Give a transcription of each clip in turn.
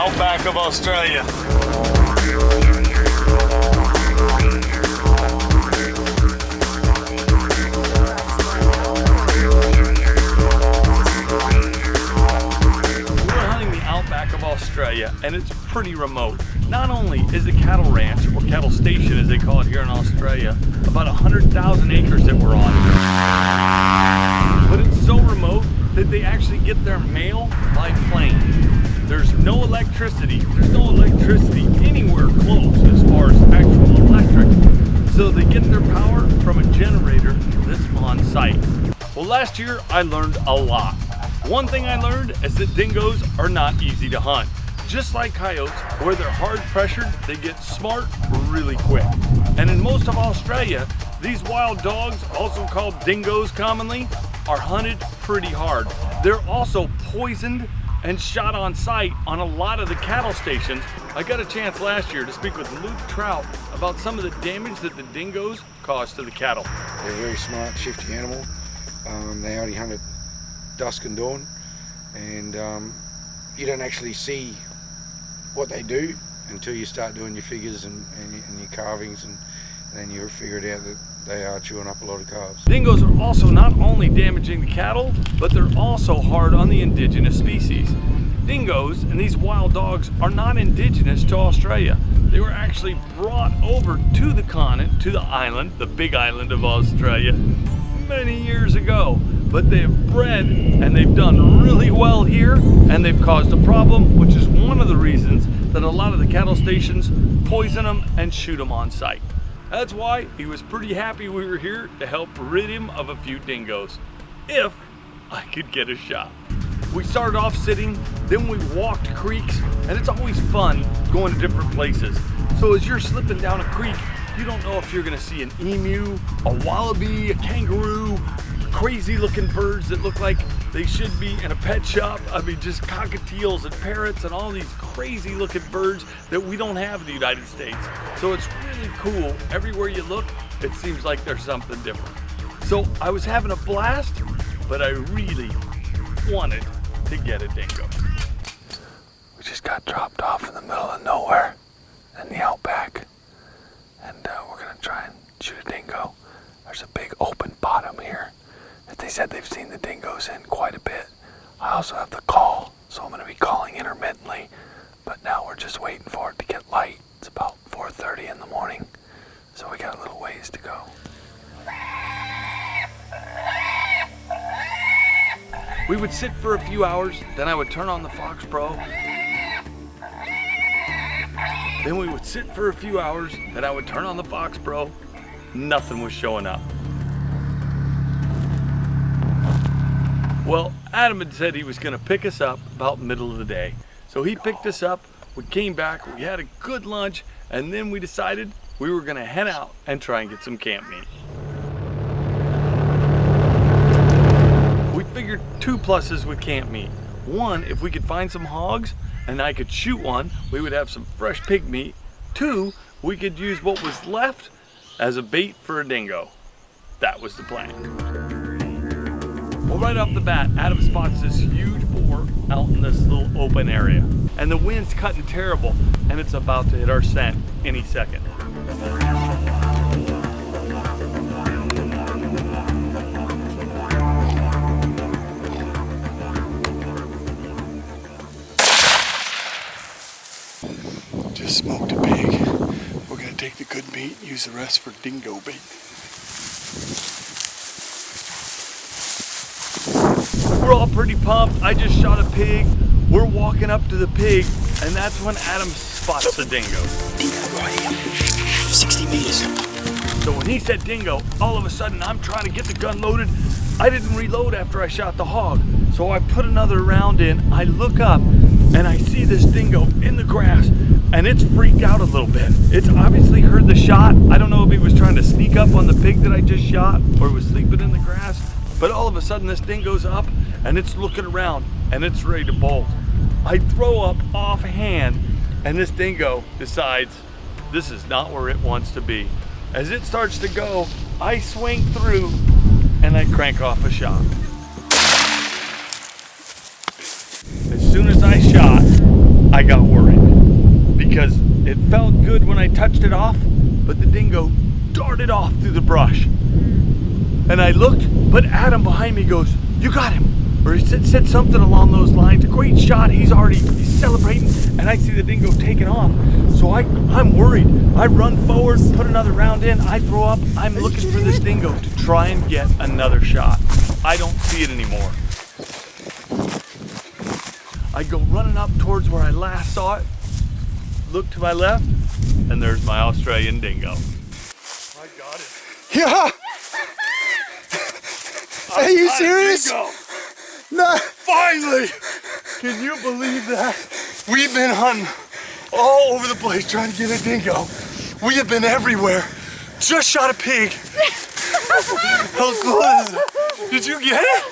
outback of Australia. We're hunting the outback of Australia, and it's pretty remote. Not only is the cattle ranch, or cattle station as they call it here in Australia, about 100,000 acres that we're on, but it's so remote that they actually get their mail by plane. There's no electricity. There's no electricity anywhere close as far as actual electric. So they get their power from a generator that's on site. Well, last year I learned a lot. One thing I learned is that dingoes are not easy to hunt. Just like coyotes, where they're hard pressured, they get smart really quick. And in most of Australia, these wild dogs, also called dingoes commonly, are hunted pretty hard. They're also poisoned and shot on sight on a lot of the cattle stations. I got a chance last year to speak with Luke Trout about some of the damage that the dingoes cause to the cattle. They're a very smart, shifty animal. They only hunt at dusk and dawn, and you don't actually see what they do until you start doing your figures and your carvings, and then you figure it out that they are chewing up a lot of calves. Dingoes are also not only damaging the cattle, but they're also hard on the indigenous species. Dingoes and these wild dogs are not indigenous to Australia. They were actually brought over to the continent, to the island, the big island of Australia, many years ago. But they have bred and they've done really well here, and they've caused a problem, which is one of the reasons that a lot of the cattle stations poison them and shoot them on sight. That's why he was pretty happy we were here to help rid him of a few dingoes, if I could get a shot. We started off sitting, then we walked creeks, and it's always fun going to different places. So as you're slipping down a creek, you don't know if you're gonna see an emu, a wallaby, a kangaroo, crazy looking birds that look like they should be in a pet shop. I mean, just cockatiels and parrots and all these crazy looking birds that we don't have in the United States. So it's really cool. Everywhere you look, it seems like there's something different. So I was having a blast, but I really wanted to get a dingo. We just got dropped off in the middle of nowhere in the outback, and we're gonna try and shoot a dingo. There's a big open bottom here that they said they've seen the dingoes in quite a bit. I also have the call, so I'm gonna be calling intermittently, but now we're just waiting for it to get light. It's about 4:30 in the morning, so we got a little ways to go. We would sit for a few hours, then I would turn on the Fox Pro. Then we would sit for a few hours, then I would turn on the Fox Pro. Nothing was showing up. Well, Adam had said he was gonna pick us up about middle of the day. So he picked us up, we came back, we had a good lunch, and then we decided we were gonna head out and try and get some camp meat. We figured two pluses with camp meat. One, if we could find some hogs and I could shoot one, we would have some fresh pig meat. Two, we could use what was left as a bait for a dingo. That was the plan. Well, right off the bat, Adam spots this huge boar out in this little open area. And the wind's cutting terrible, and it's about to hit our scent any second. Just smoked a pig. We're gonna take the good meat and use the rest for dingo bait. We're all pretty pumped. I just shot a pig. We're walking up to the pig, and that's when Adam spots the dingo. Dingo right here, 60 meters. So when he said dingo, all of a sudden I'm trying to get the gun loaded. I didn't reload after I shot the hog. So I put another round in. I look up and I see this dingo in the grass, and it's freaked out a little bit. It's obviously heard the shot. I don't know if he was trying to sneak up on the pig that I just shot or was sleeping in the grass. But all of a sudden this dingo's up and it's looking around and it's ready to bolt. I throw up offhand and this dingo decides this is not where it wants to be. As it starts to go, I swing through and I crank off a shot. As soon as I shot, I got worried because it felt good when I touched it off, but the dingo darted off through the brush. And I looked, but Adam behind me goes, "You got him." Or he said something along those lines. Great shot, he's celebrating, and I see the dingo taking off. So I'm worried. I run forward, put another round in, I throw up, I'm looking for this dingo to try and get another shot. I don't see it anymore. I go running up towards where I last saw it, look to my left, and there's my Australian dingo. I got it. Yeah. Are you serious? No. Finally! Can you believe that? We've been hunting all over the place trying to get a dingo. We have been everywhere. Just shot a pig. How cool is it? Did you get it?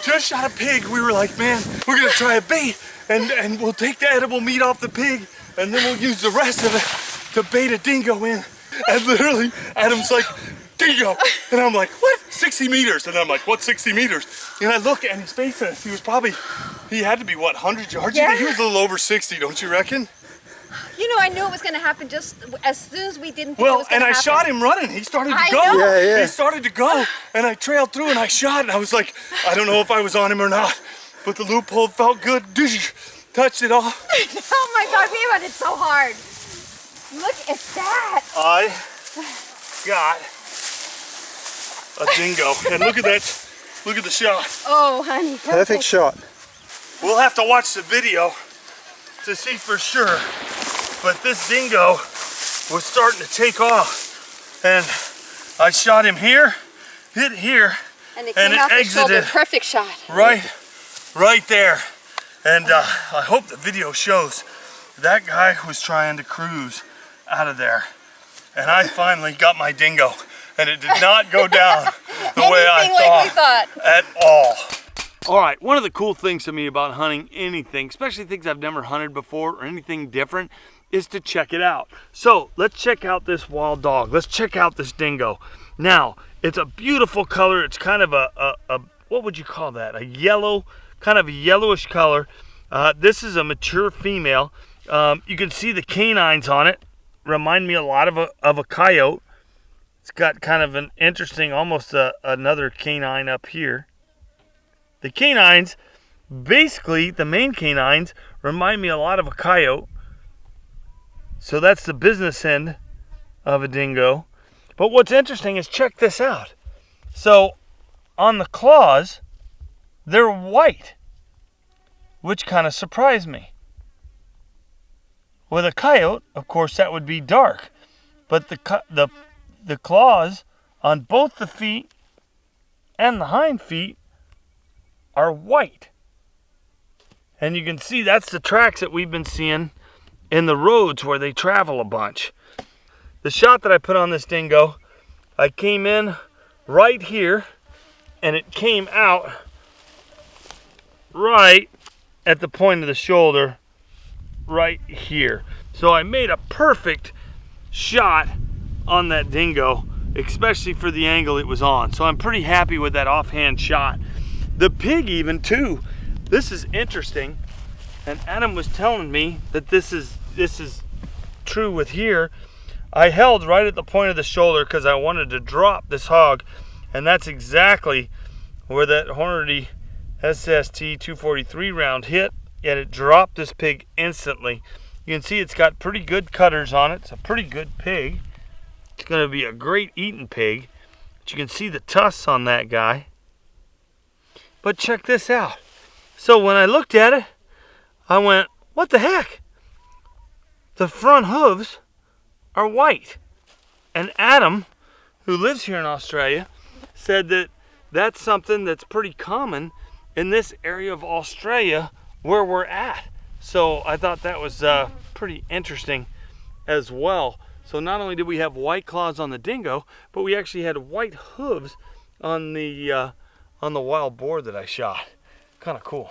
Just shot a pig. We were like, man, we're gonna try a bait and we'll take the edible meat off the pig and then we'll use the rest of it to bait a dingo in. And literally, Adam's like, dingo! And I'm like, what? 60 meters. And I'm like, what, 60 meters? And I look and he's facing us. He had to be, what, 100 yards? Yeah. He was a little over 60, don't you reckon? You know, I knew it was going to happen just as soon as we didn't think it was going to happen. I shot him running. He started to I go. know. Yeah, yeah. He started to go. And I trailed through and I shot. And I was like, I don't know if I was on him or not. But the loophole felt good. Touched it off. Oh my God, we went it so hard. Look at that. I got a dingo. And look at that. Look at the shot. Oh, honey. Perfect shot. We'll have to watch the video to see for sure. But this dingo was starting to take off. And I shot him here, hit here, And it came out the shoulder. Perfect shot. right there. And I hope the video shows that guy was trying to cruise out of there. And I finally got my dingo. And it did not go down the way I like we thought. at all. All right, one of the cool things to me about hunting anything, especially things I've never hunted before or anything different, is to check it out. So let's check out this wild dog. Let's check out this dingo. Now, it's a beautiful color. It's kind of a what would you call that? A yellow, kind of a yellowish color. This is a mature female. You can see the canines on it. Remind me a lot of a coyote. It's got kind of an interesting, almost another canine up here. The canines, basically the main canines, remind me a lot of a coyote. So that's the business end of a dingo. But what's interesting is check this out. So on the claws, they're white, which kind of surprised me. With a coyote, of course, that would be dark. But the claws on both the feet and the hind feet are white. And you can see that's the tracks that we've been seeing in the roads where they travel a bunch. The shot that I put on this dingo, I came in right here and it came out right at the point of the shoulder right here. So I made a perfect shot on that dingo, especially for the angle it was on. So I'm pretty happy with that offhand shot. The pig even too. This is interesting. And Adam was telling me that this is true with here. I held right at the point of the shoulder because I wanted to drop this hog, and that's exactly where that Hornady SST 243 round hit, and it dropped this pig instantly. You can see it's got pretty good cutters on it. It's a pretty good pig. It's going to be a great eating pig. But you can see the tusks on that guy. But check this out. So when I looked at it, I went, what the heck? The front hooves are white. And Adam, who lives here in Australia, said that that's something that's pretty common in this area of Australia where we're at. So I thought that was pretty interesting as well. So not only did we have white claws on the dingo, but we actually had white hooves on the wild boar that I shot. Kind of cool.